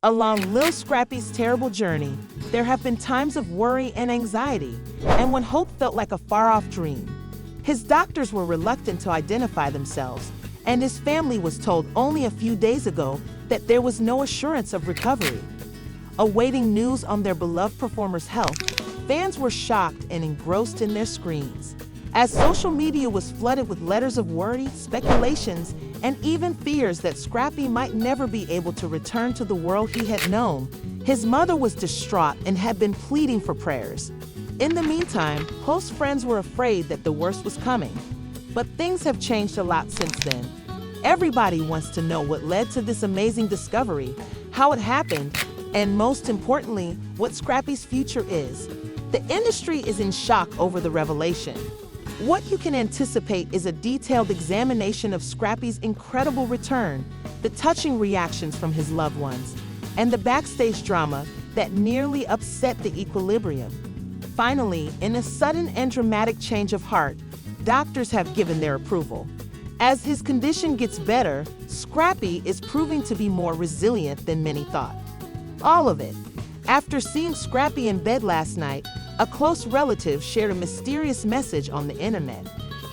Along Lil Scrappy's terrible journey, there have been times of worry and anxiety, and when hope felt like a far-off dream. His doctors were reluctant to identify themselves, and his family was told only a few days ago that there was no assurance of recovery. Awaiting news on their beloved performer's health, fans were shocked and engrossed in their screens. As social media was flooded with letters of worry, speculations, and even fears that Scrappy might never be able to return to the world he had known, his mother was distraught and had been pleading for prayers. In the meantime, close friends were afraid that the worst was coming. But things have changed a lot since then. Everybody wants to know what led to this amazing discovery, how it happened, and most importantly, what Scrappy's future is. The industry is in shock over the revelation. What you can anticipate is a detailed examination of Scrappy's incredible return, the touching reactions from his loved ones, and the backstage drama that nearly upset the equilibrium. Finally, in a sudden and dramatic change of heart, doctors have given their approval. As his condition gets better, Scrappy is proving to be more resilient than many thought. All of it. After seeing Scrappy in bed last night, a close relative shared a mysterious message on the internet.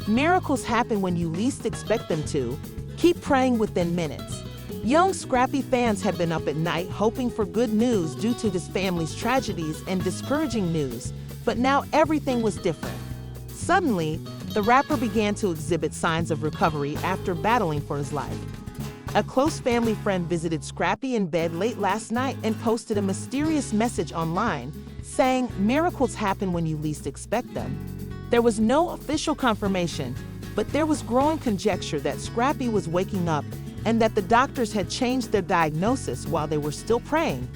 Miracles happen when you least expect them to. Keep praying within minutes. Young Scrappy fans have been up at night hoping for good news due to his family's tragedies and discouraging news, but now everything was different. Suddenly, the rapper began to exhibit signs of recovery after battling for his life. A close family friend visited Scrappy in bed late last night and posted a mysterious message online saying miracles happen when you least expect them. There was no official confirmation, but there was growing conjecture that Scrappy was waking up and that the doctors had changed their diagnosis while they were still praying.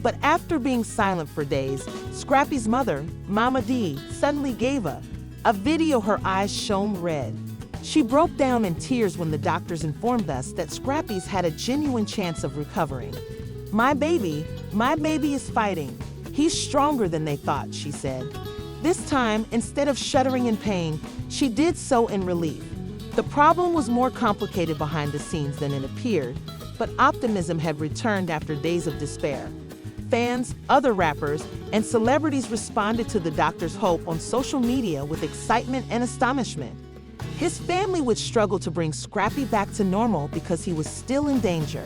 But after being silent for days, Scrappy's mother, Mama D, suddenly gave up. A video, her eyes shone red. She broke down in tears when the doctors informed us that Scrappy's had a genuine chance of recovering. My baby is fighting. He's stronger than they thought," she said. This time, instead of shuddering in pain, she did so in relief. The problem was more complicated behind the scenes than it appeared, but optimism had returned after days of despair. Fans, other rappers, and celebrities responded to the doctor's hope on social media with excitement and astonishment. His family would struggle to bring Scrappy back to normal because he was still in danger.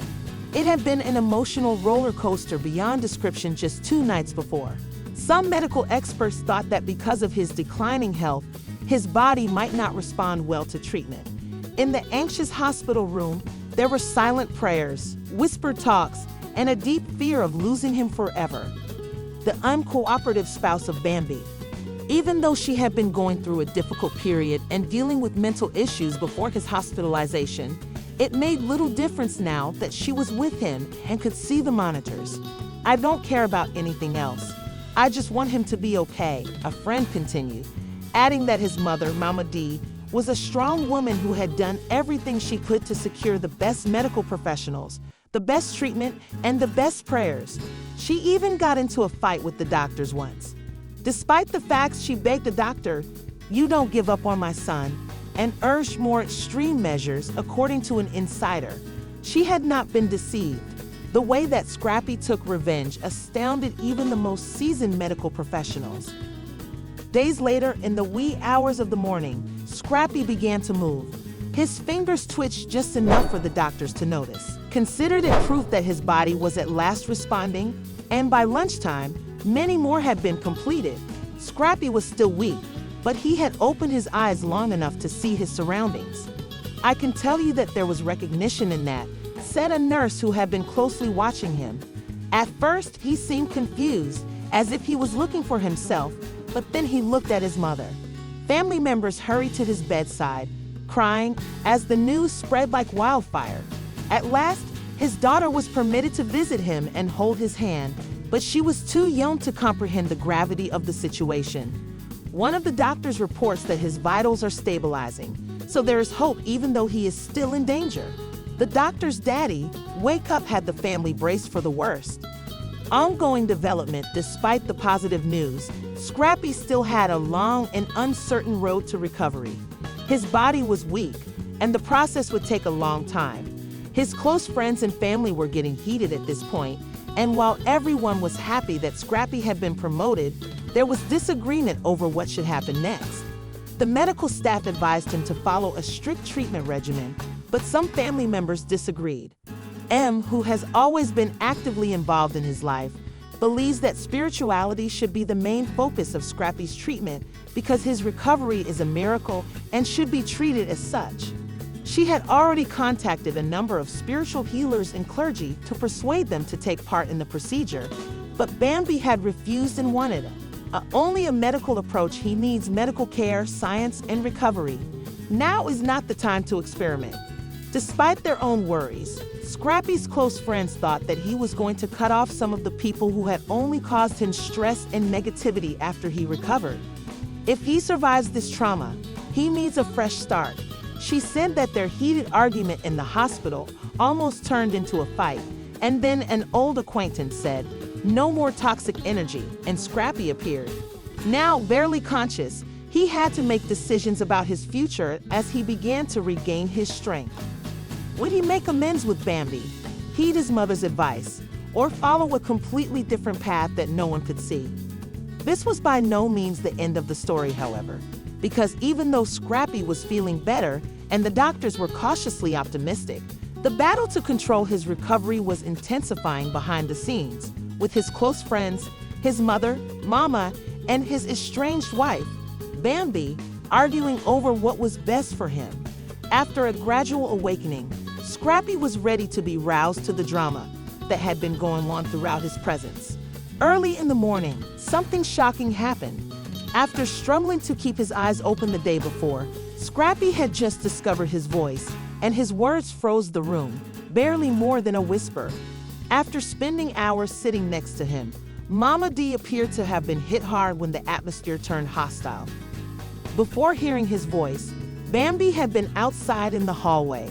It had been an emotional roller coaster beyond description just 2 nights before. Some medical experts thought that because of his declining health, his body might not respond well to treatment. In the anxious hospital room, there were silent prayers, whispered talks, and a deep fear of losing him forever. The uncooperative spouse of Bambi. Even though she had been going through a difficult period and dealing with mental issues before his hospitalization, it made little difference now that she was with him and could see the monitors. "I don't care about anything else. I just want him to be okay," a friend continued, adding that his mother, Mama D, was a strong woman who had done everything she could to secure the best medical professionals, the best treatment, and the best prayers. She even got into a fight with the doctors once. Despite the facts, she begged the doctor, "You don't give up on my son," and urged more extreme measures, according to an insider. She had not been deceived. The way that Scrappy took revenge astounded even the most seasoned medical professionals. Days later, in the wee hours of the morning, Scrappy began to move. His fingers twitched just enough for the doctors to notice. Considered it proof that his body was at last responding, and by lunchtime, many more had been completed. Scrappy was still weak, but he had opened his eyes long enough to see his surroundings. "I can tell you that there was recognition in that," said a nurse who had been closely watching him. At first, he seemed confused, as if he was looking for himself, but then he looked at his mother. Family members hurried to his bedside, crying as the news spread like wildfire. At last, his daughter was permitted to visit him and hold his hand, but she was too young to comprehend the gravity of the situation. One of the doctors reports that his vitals are stabilizing, so there is hope even though he is still in danger. The doctor's daddy, Wake Up, had the family braced for the worst. Ongoing development. Despite the positive news, Scrappy still had a long and uncertain road to recovery. His body was weak, and the process would take a long time. His close friends and family were getting heated at this point, And while everyone was happy that Scrappy had been promoted, there was disagreement over what should happen next. The medical staff advised him to follow a strict treatment regimen, but some family members disagreed. M, who has always been actively involved in his life, believes that spirituality should be the main focus of Scrappy's treatment because his recovery is a miracle and should be treated as such. She had already contacted a number of spiritual healers and clergy to persuade them to take part in the procedure, but Bambi had refused and wanted only a medical approach. He needs medical care, science, and recovery. Now is not the time to experiment. Despite their own worries, Scrappy's close friends thought that he was going to cut off some of the people who had only caused him stress and negativity after he recovered. If he survives this trauma, he needs a fresh start. She said that their heated argument in the hospital almost turned into a fight, and then an old acquaintance said, "No more toxic energy," and Scrappy appeared. Now barely conscious, he had to make decisions about his future as he began to regain his strength. Would he make amends with Bambi, heed his mother's advice, or follow a completely different path that no one could see? This was by no means the end of the story, however, because even though Scrappy was feeling better and the doctors were cautiously optimistic, the battle to control his recovery was intensifying behind the scenes, with his close friends, his mother, Mama, and his estranged wife, Bambi, arguing over what was best for him. After a gradual awakening, Scrappy was ready to be roused to the drama that had been going on throughout his presence. Early in the morning, something shocking happened. After struggling to keep his eyes open the day before, Scrappy had just discovered his voice, and his words froze the room, barely more than a whisper. After spending hours sitting next to him, Mama D appeared to have been hit hard when the atmosphere turned hostile. Before hearing his voice, Bambi had been outside in the hallway.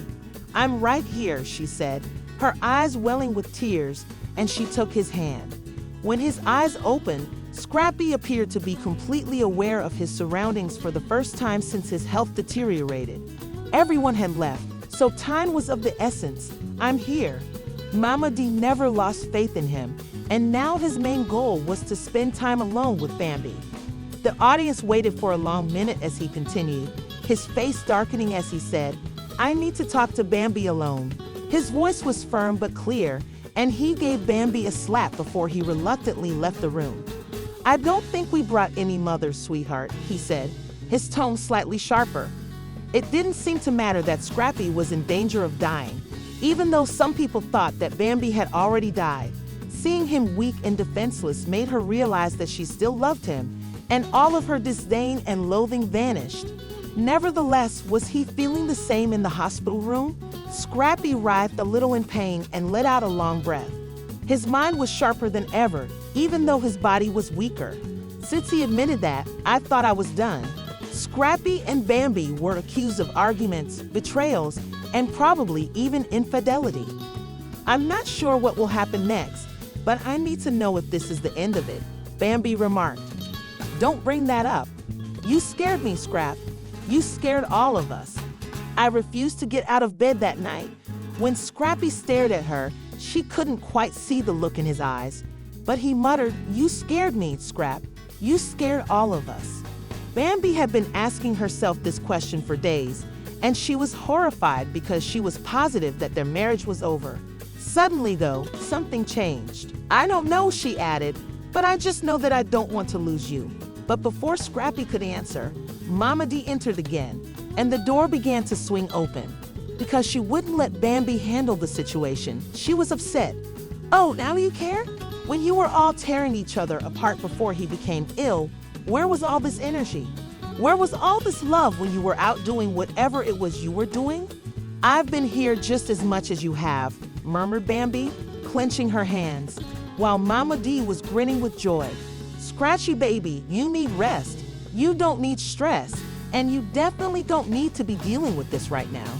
"I'm right here," she said, her eyes welling with tears, and she took his hand. When his eyes opened, Scrappy appeared to be completely aware of his surroundings for the first time since his health deteriorated. Everyone had left, so time was of the essence. "I'm here." Mama D never lost faith in him, and now his main goal was to spend time alone with Bambi. The audience waited for a long minute as he continued, his face darkening as he said, "I need to talk to Bambi alone." His voice was firm but clear, and he gave Bambi a slap before he reluctantly left the room. "I don't think we brought any mothers, sweetheart," he said, his tone slightly sharper. It didn't seem to matter that Scrappy was in danger of dying, even though some people thought that Bambi had already died. Seeing him weak and defenseless made her realize that she still loved him, and all of her disdain and loathing vanished. Nevertheless, was he feeling the same in the hospital room? Scrappy writhed a little in pain and let out a long breath. His mind was sharper than ever, even though his body was weaker. Since he admitted that, I thought I was done. Scrappy and Bambi were accused of arguments, betrayals, and probably even infidelity. "I'm not sure what will happen next, but I need to know if this is the end of it," Bambi remarked. "Don't bring that up. You scared me, Scrap. You scared all of us. I refused to get out of bed that night." When Scrappy stared at her, she couldn't quite see the look in his eyes. But he muttered, "You scared me, Scrap. You scared all of us." Bambi had been asking herself this question for days, and she was horrified because she was positive that their marriage was over. Suddenly, though, something changed. "I don't know," she added, "but I just know that I don't want to lose you." But before Scrappy could answer, Mama D entered again, and the door began to swing open. Because she wouldn't let Bambi handle the situation, she was upset. "Oh, now you care? When you were all tearing each other apart before he became ill, where was all this energy? Where was all this love when you were out doing whatever it was you were doing?" "I've been here just as much as you have," murmured Bambi, clenching her hands, while Mama D was grinning with joy. "Scratchy baby, you need rest. You don't need stress, and you definitely don't need to be dealing with this right now."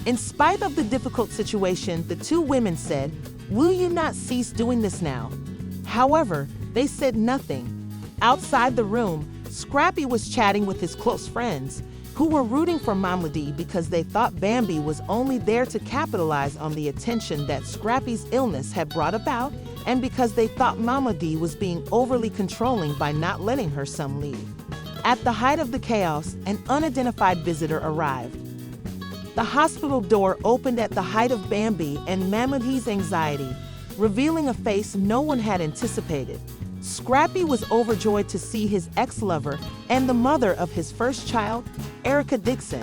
In spite of the difficult situation, the two women said, "Will you not cease doing this now?" However, they said nothing. Outside the room, Scrappy was chatting with his close friends, who were rooting for Mama D because they thought Bambi was only there to capitalize on the attention that Scrappy's illness had brought about and because they thought Mama D was being overly controlling by not letting her son leave. At the height of the chaos, an unidentified visitor arrived. The hospital door opened at the height of Bambi and Mama D's anxiety, revealing a face no one had anticipated. Scrappy was overjoyed to see his ex-lover and the mother of his first child, Erica Dixon.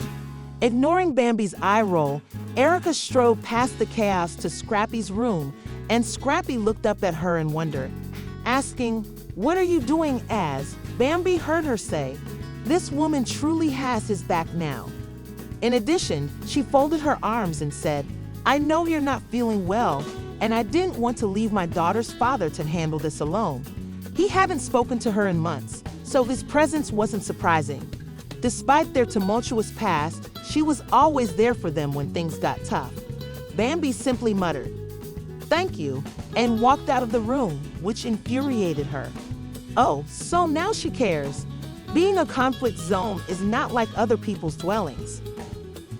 Ignoring Bambi's eye roll, Erica strode past the chaos to Scrappy's room, and Scrappy looked up at her in wonder, asking, "What are you doing?" As Bambi heard her say, "This woman truly has his back now." In addition, she folded her arms and said, "I know you're not feeling well, and I didn't want to leave my daughter's father to handle this alone." He hadn't spoken to her in months, so his presence wasn't surprising. Despite their tumultuous past, she was always there for them when things got tough. Bambi simply muttered, "Thank you," and walked out of the room, which infuriated her. Oh, so now she cares. Being a conflict zone is not like other people's dwellings.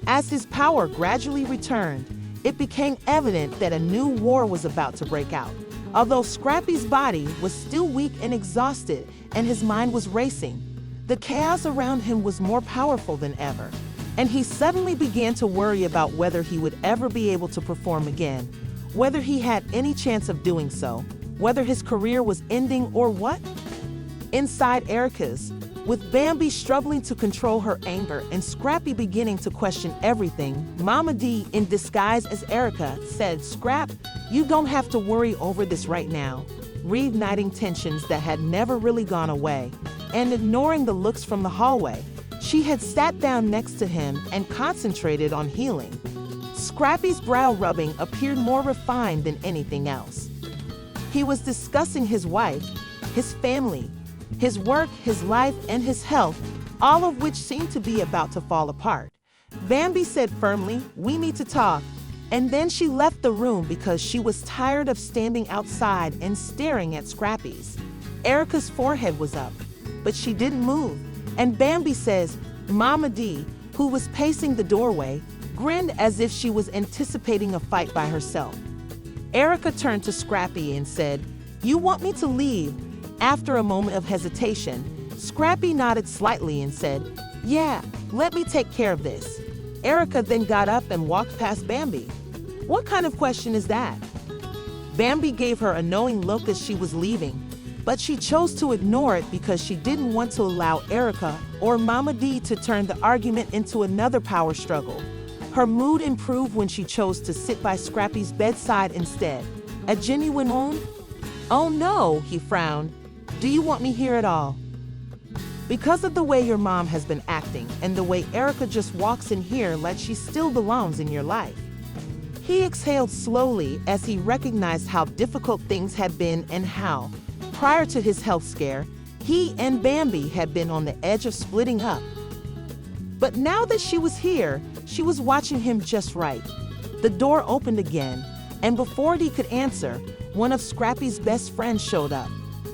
As his power gradually returned, it became evident that a new war was about to break out. Although Scrappy's body was still weak and exhausted, and his mind was racing, the chaos around him was more powerful than ever, and he suddenly began to worry about whether he would ever be able to perform again, whether he had any chance of doing so, whether his career was ending or what. Inside Erica's, with Bambi struggling to control her anger and Scrappy beginning to question everything, Mama D, in disguise as Erica, said, "Scrap, you don't have to worry over this right now," reigniting tensions that had never really gone away. And ignoring the looks from the hallway, she had sat down next to him and concentrated on healing. Scrappy's brow rubbing appeared more refined than anything else. He was discussing his wife, his family, his work, his life, and his health, all of which seemed to be about to fall apart. Bambi said firmly, "We need to talk," and then she left the room because she was tired of standing outside and staring at Scrappy's. Erica's forehead was up, but she didn't move, and Bambi says, Mama D, who was pacing the doorway, grinned as if she was anticipating a fight by herself. Erica turned to Scrappy and said, "You want me to leave?" After a moment of hesitation, Scrappy nodded slightly and said, "Yeah, let me take care of this." Erica then got up and walked past Bambi. "What kind of question is that?" Bambi gave her a knowing look as she was leaving, but she chose to ignore it because she didn't want to allow Erica or Mama D to turn the argument into another power struggle. Her mood improved when she chose to sit by Scrappy's bedside instead. A genuine "Oh no," he frowned. "Do you want me here at all?" "Because of the way your mom has been acting and the way Erica just walks in here like she still belongs in your life." He exhaled slowly as he recognized how difficult things had been and how, prior to his health scare, he and Bambi had been on the edge of splitting up. But now that she was here, she was watching him just right. The door opened again, and before he could answer, one of Scrappy's best friends showed up.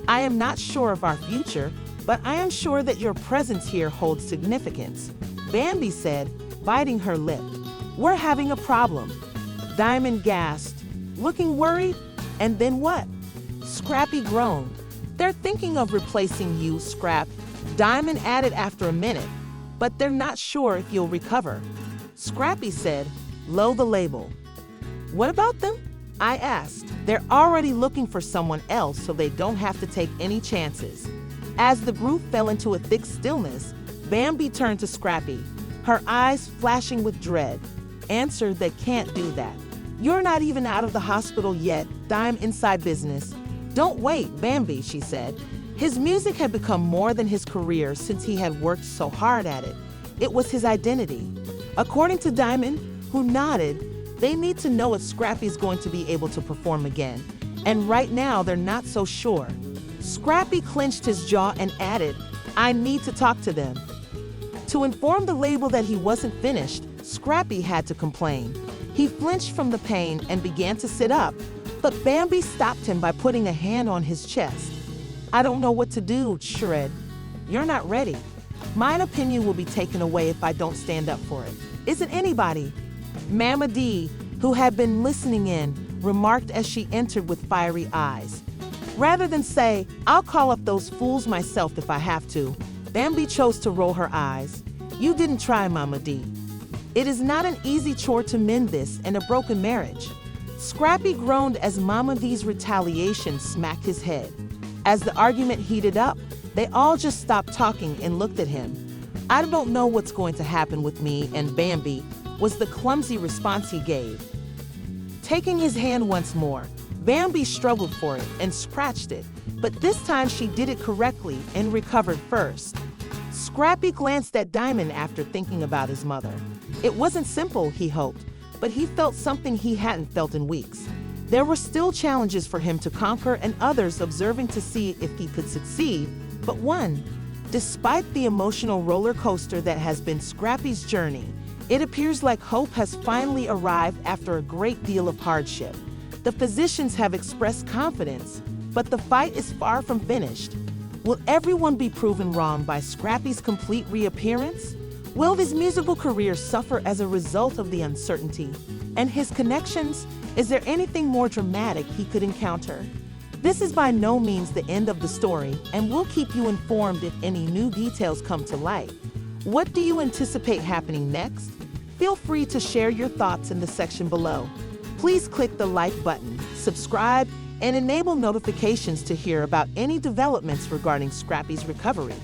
"I am not sure of our future, but I am sure that your presence here holds significance," Bambi said, biting her lip. "We're having a problem." Diamond gasped, looking worried. "And then what?" Scrappy groaned. "They're thinking of replacing you, Scrap," Diamond added after a minute, "but they're not sure if you'll recover." Scrappy said, "Lower the label." "What about them?" I asked. "They're already looking for someone else so they don't have to take any chances." As the group fell into a thick stillness, Bambi turned to Scrappy, her eyes flashing with dread. "Answer, they can't do that. You're not even out of the hospital yet, Dime inside business." "Don't wait, Bambi," she said. His music had become more than his career since he had worked so hard at it. It was his identity. According to Diamond, who nodded, they need to know if Scrappy's going to be able to perform again, and right now they're not so sure. Scrappy clenched his jaw and added, "I need to talk to them." To inform the label that he wasn't finished, Scrappy had to complain. He flinched from the pain and began to sit up, but Bambi stopped him by putting a hand on his chest. "I don't know what to do, Shred. You're not ready. My opinion will be taken away if I don't stand up for it. Isn't anybody?" Mama D, who had been listening in, remarked as she entered with fiery eyes. Rather than say, "I'll call up those fools myself if I have to," Bambi chose to roll her eyes. "You didn't try, Mama D. It is not an easy chore to mend this in a broken marriage." Scrappy groaned as Mama D's retaliation smacked his head. As the argument heated up, they all just stopped talking and looked at him. "I don't know what's going to happen with me and Bambi," was the clumsy response he gave. Taking his hand once more, Bambi struggled for it and scratched it, but this time she did it correctly and recovered first. Scrappy glanced at Diamond after thinking about his mother. It wasn't simple, he hoped, but he felt something he hadn't felt in weeks. There were still challenges for him to conquer and others observing to see if he could succeed, but one. Despite the emotional roller coaster that has been Scrappy's journey, it appears like hope has finally arrived after a great deal of hardship. The physicians have expressed confidence, but the fight is far from finished. Will everyone be proven wrong by Scrappy's complete reappearance? Will his musical career suffer as a result of the uncertainty? And his connections? Is there anything more dramatic he could encounter? This is by no means the end of the story, and we'll keep you informed if any new details come to light. What do you anticipate happening next? Feel free to share your thoughts in the section below. Please click the like button, subscribe, and enable notifications to hear about any developments regarding Scrappy's recovery.